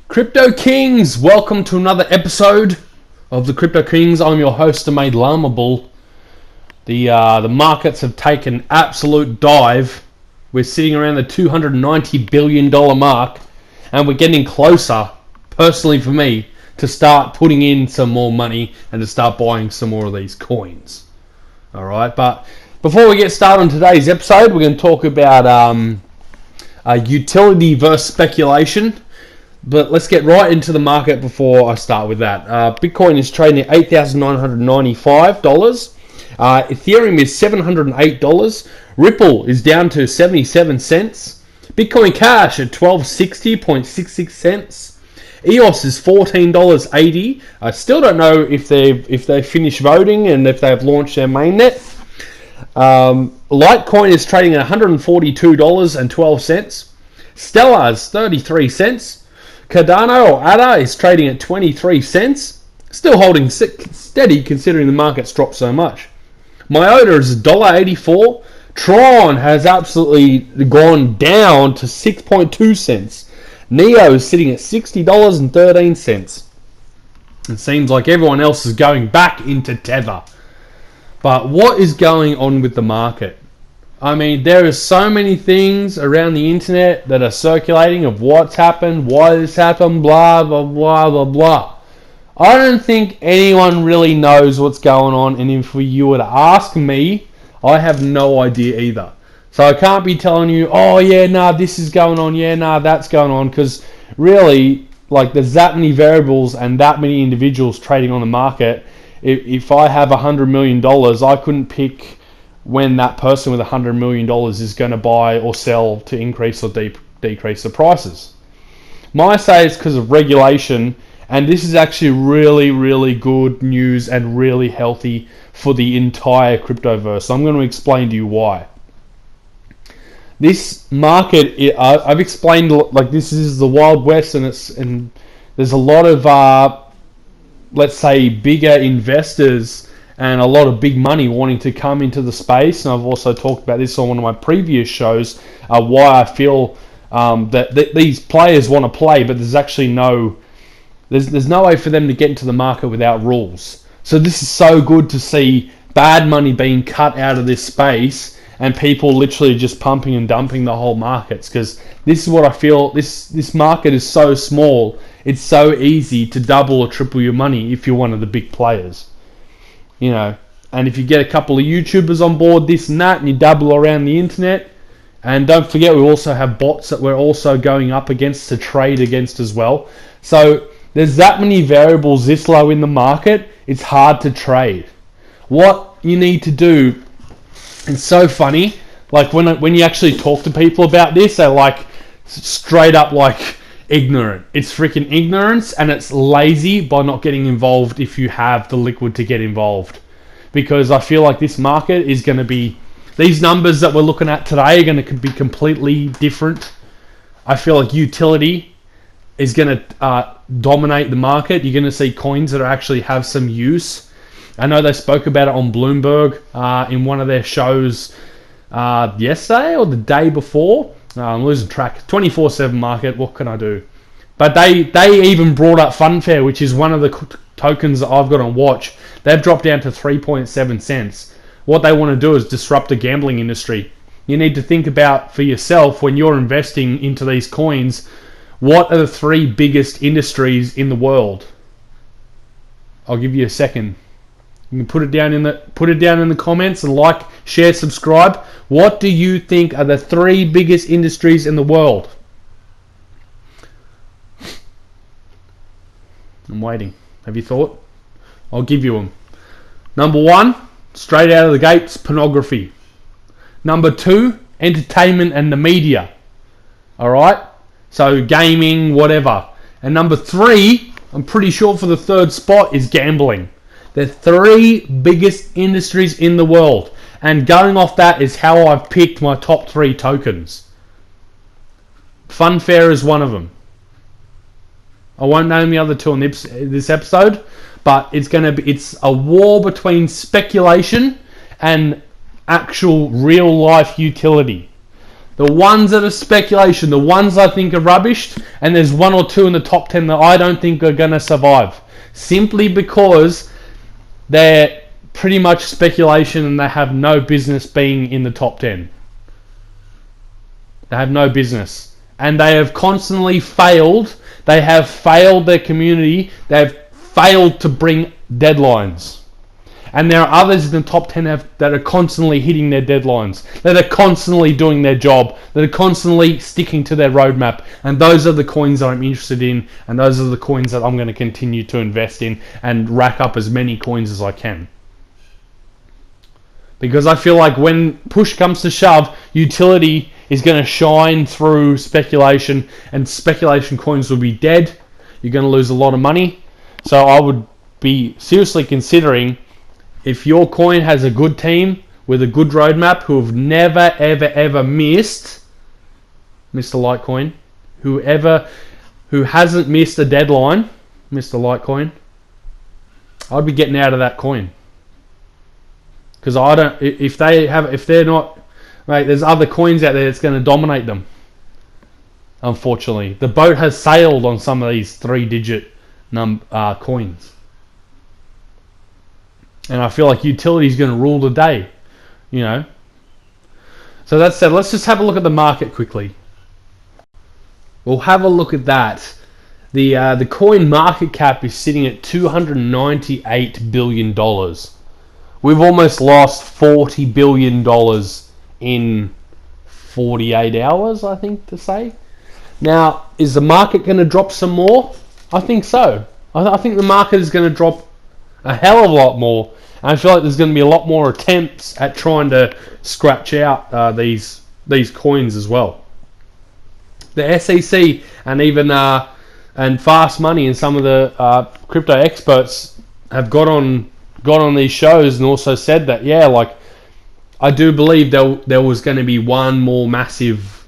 Crypto Kings, welcome to another episode of the Crypto Kings. I'm your host, Ahmed Lamable. The markets have taken an absolute dive. We're sitting around the $290 billion mark, and we're getting closer, personally for me, to start putting in some more money and to start buying some more of these coins. Alright, but before we get started on today's episode, we're going to talk about utility versus speculation. But let's get right into the market before I start with that. Bitcoin is trading at $8,995. Ethereum is $708. Ripple is down to 77 cents. Bitcoin Cash at 1260.66 cents. EOS is $14.80. I still don't know if they finished voting and if they've launched their mainnet. Litecoin is trading at $142.12. Stellar's 33 cents. Cardano or ADA is trading at 23 cents, still holding steady considering the market's dropped so much. MIOTA is $1.84. Tron has absolutely gone down to 6.2 cents. NEO is sitting at $60.13. It seems like everyone else is going back into Tether. But what is going on with the market? I mean, there are so many things around the internet that are circulating of what's happened, why this happened, blah, blah, blah, blah, blah. I don't think anyone really knows what's going on, and if you were to ask me, I have no idea either. So I can't be telling you, oh yeah, nah, this is going on, yeah, nah, that's going on, because really, like, there's that many variables and that many individuals trading on the market. If I have $100 million, I couldn't pick when that person with $100 million is going to buy or sell to increase or decrease the prices. My say it's because of regulation, and this is actually really, really good news and really healthy for the entire cryptoverse. I'm going to explain to you why. This market, I've explained, like, this is the Wild West, and there's a lot of, let's say, bigger investors and a lot of big money wanting to come into the space. And I've also talked about this on one of my previous shows, why I feel that these players want to play, but there's actually there's no way for them to get into the market without rules. So this is so good to see bad money being cut out of this space and people literally just pumping and dumping the whole markets, because this is what I feel, this market is so small, it's so easy to double or triple your money if you're one of the big players. You know, and if you get a couple of YouTubers on board, this and that, and you dabble around the internet, and don't forget we also have bots that we're also going up against to trade against as well. So there's that many variables this low in the market, it's hard to trade. What you need to do, it's so funny, like when you actually talk to people about this, they're like straight up like ignorant. It's freaking ignorance, and it's lazy by not getting involved if you have the liquid to get involved. Because I feel like this market is going to be, these numbers that we're looking at today are going to be completely different. I feel like utility is going to dominate the market. You're going to see coins that actually have some use. I know they spoke about it on Bloomberg in one of their shows yesterday or the day before. I'm losing track. 24/7 market. What can I do? But they even brought up Funfair, which is one of the tokens that I've got on watch. They've dropped down to 3.7 cents. What they want to do is disrupt the gambling industry. You need to think about for yourself when you're investing into these coins. What are the three biggest industries in the world? I'll give you a second. You can put it down in the comments and like, share, subscribe. What do you think are the three biggest industries in the world? I'm waiting. Have you thought? I'll give you them. Number one, straight out of the gates, pornography. Number two, entertainment and the media. Alright? So gaming, whatever. And number three, I'm pretty sure for the third spot, is gambling. The three biggest industries in the world. And going off that is how I've picked my top three tokens. Funfair is one of them. I won't name the other two on this episode, but it's a war between speculation and actual real life utility. The ones that are speculation, the ones I think are rubbish, and there's one or two in the top 10 that I don't think are going to survive. Simply because they're pretty much speculation and they have no business being in the top 10. They have no business. And they have constantly failed. They have failed their community. They have failed to bring deadlines. And there are others in the top 10 that are constantly hitting their deadlines, that are constantly doing their job, that are constantly sticking to their roadmap. And those are the coins that I'm interested in, and those are the coins that I'm going to continue to invest in and rack up as many coins as I can. Because I feel like when push comes to shove, utility is going to shine through speculation, and speculation coins will be dead. You're going to lose a lot of money. So I would be seriously considering, if your coin has a good team with a good roadmap who have never, ever missed, Mr. Litecoin, who hasn't missed a deadline, Mr. Litecoin, I'd be getting out of that coin. Because if they're not, mate, there's other coins out there that's going to dominate them. Unfortunately, the boat has sailed on some of these 3-digit coins. And I feel like utility is going to rule the day, you know. So that said, let's just have a look at the market quickly. We'll have a look at that. The coin market cap is sitting at $298 billion. We've almost lost $40 billion in 48 hours, I think to say. Now, is the market going to drop some more? I think so. I think the market is going to drop a hell of a lot more. And I feel like there's going to be a lot more attempts at trying to scratch out these coins as well. The SEC and even and Fast Money and some of the crypto experts have got on these shows and also said that, yeah, like, I do believe there was going to be one more massive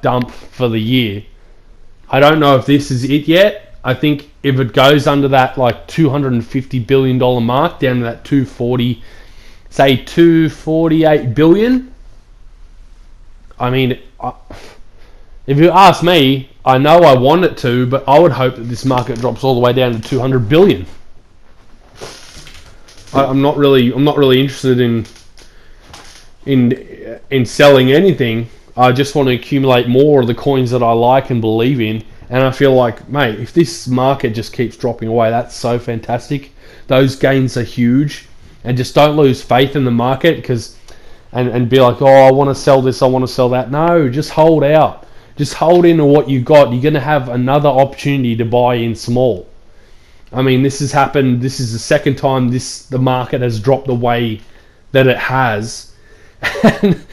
dump for the year. I don't know if this is it yet. I think if it goes under that $250 billion mark, down to that 248 billion, I mean, if you ask me, I know I want it to, but I would hope that this market drops all the way down to 200 billion. I'm not really interested in selling anything. I just want to accumulate more of the coins that I like and believe in. And I feel like, mate, if this market just keeps dropping away, that's so fantastic. Those gains are huge. And just don't lose faith in the market and be like, oh, I want to sell this, I want to sell that. No, just hold out. Just hold into what you got. You're going to have another opportunity to buy in small. I mean, this has happened. This is the second time the market has dropped the way that it has. And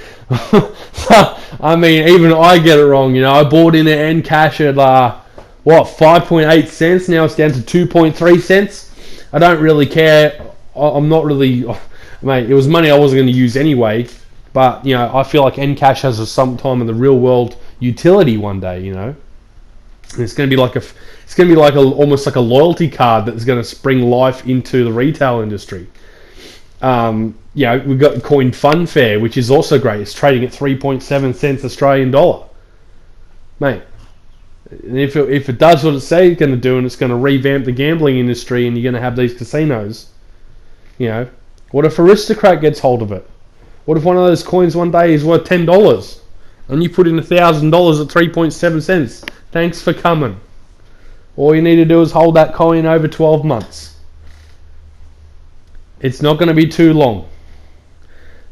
I mean, even I get it wrong. You know, I bought in an Encash at 5.8 cents. Now it's down to 2.3 cents. I don't really care. I'm not really, mate. It was money I wasn't going to use anyway. But you know, I feel like Encash has some time in the real world utility one day. You know, and it's going to be almost like a loyalty card that's going to spring life into the retail industry. You know, we've got Coin Funfair, which is also great. It's trading at 3.7 cents Australian dollar. Mate, and if it does what it says it's going to do, and it's going to revamp the gambling industry, and you're going to have these casinos, you know, what if Aristocrat gets hold of it? What if one of those coins one day is worth $10, and you put in $1,000 at 3.7 cents? Thanks for coming. All you need to do is hold that coin over 12 months. It's not going to be too long.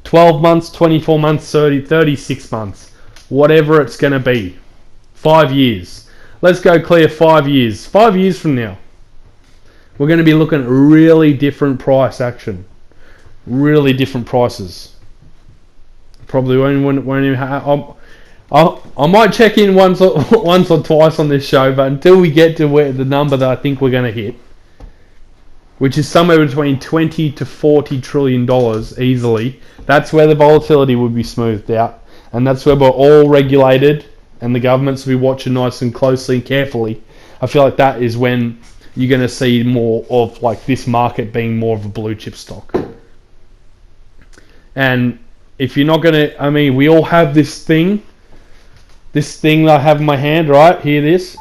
12 months, 24 months, 30, 36 months. Whatever it's going to be. 5 years. Let's go clear 5 years. 5 years from now, we're going to be looking at really different price action. Really different prices. Probably won't even have... I might check in once or twice on this show, but until we get to the number that I think we're going to hit, which is somewhere between $20 to $40 trillion easily, that's where the volatility would be smoothed out, and that's where we're all regulated, and the governments will be watching nice and closely and carefully. I feel like that is when you're going to see more of this market being more of a blue chip stock. And if you're not gonna, I mean, we all have this thing that I have in my hand, right? Here, this.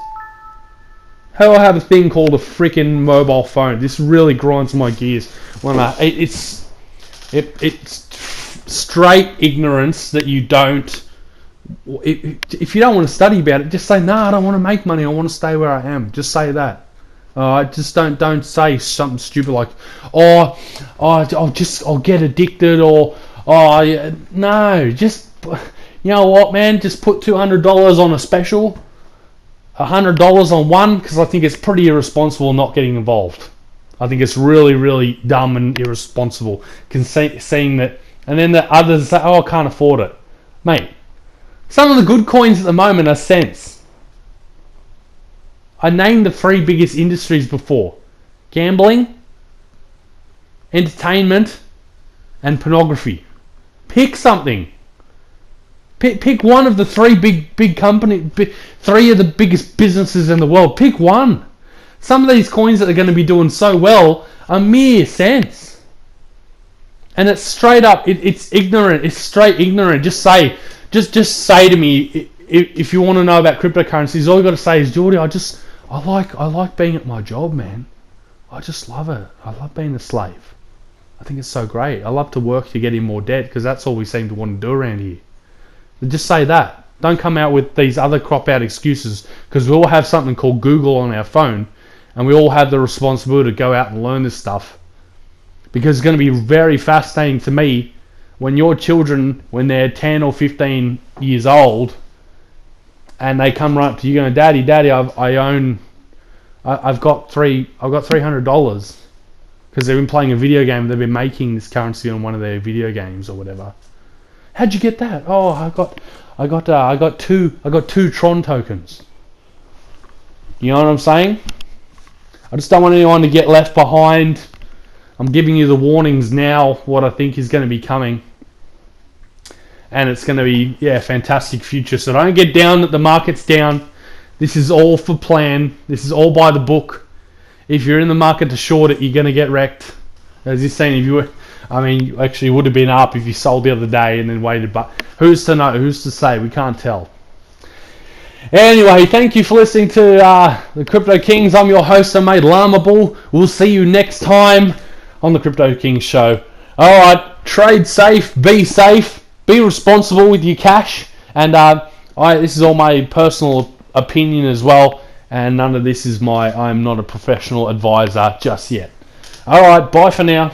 How do I have a thing called a freaking mobile phone? This really grinds my gears when it's straight ignorance that you don't. If you don't want to study about it, just say, no, I don't want to make money. I want to stay where I am. Just say that. Just don't say something stupid like, I'll get addicted, or no, just, you know what, man, just put $200 on a special, $100 on one, because I think it's pretty irresponsible not getting involved. I think it's really, really dumb and irresponsible seeing that, and then the others say, I can't afford it. Mate, some of the good coins at the moment are cents. I named the 3 biggest industries before: gambling, entertainment, and pornography. Pick something. Pick one of the 3 big company, 3 of the biggest businesses in the world. Pick one. Some of these coins that are going to be doing so well are mere cents. And it's straight up, it's ignorant. It's straight ignorant. Just say to me, if you want to know about cryptocurrencies, all you got to say is, Geordie, I like being at my job, man. I just love it. I love being a slave. I think it's so great. I love to work to get in more debt, because that's all we seem to want to do around here. Just say that. Don't come out with these other crop out excuses, because we all have something called Google on our phone, and we all have the responsibility to go out and learn this stuff. Because it's going to be very fascinating to me when your children, when they're 10 or 15 years old, and they come right up to you going, Daddy, I've got $300, because they've been playing a video game. They've been making this currency on one of their video games or whatever. How'd you get that? Oh, I got two Tron tokens. You know what I'm saying? I just don't want anyone to get left behind. I'm giving you the warnings now, what I think is going to be coming. And it's going to be, fantastic future. So don't get down that the market's down. This is all for plan. This is all by the book. If you're in the market to short it, you're going to get wrecked. As you're saying, if you were, actually would have been up if you sold the other day and then waited. But who's to know? Who's to say? We can't tell. Anyway, thank you for listening to the Crypto Kings. I'm your host, mate, Lamable. We'll see you next time on the Crypto Kings show. Alright, trade safe, be responsible with your cash, and this is all my personal opinion as well, and none of this is I'm not a professional advisor just yet. Alright, bye for now.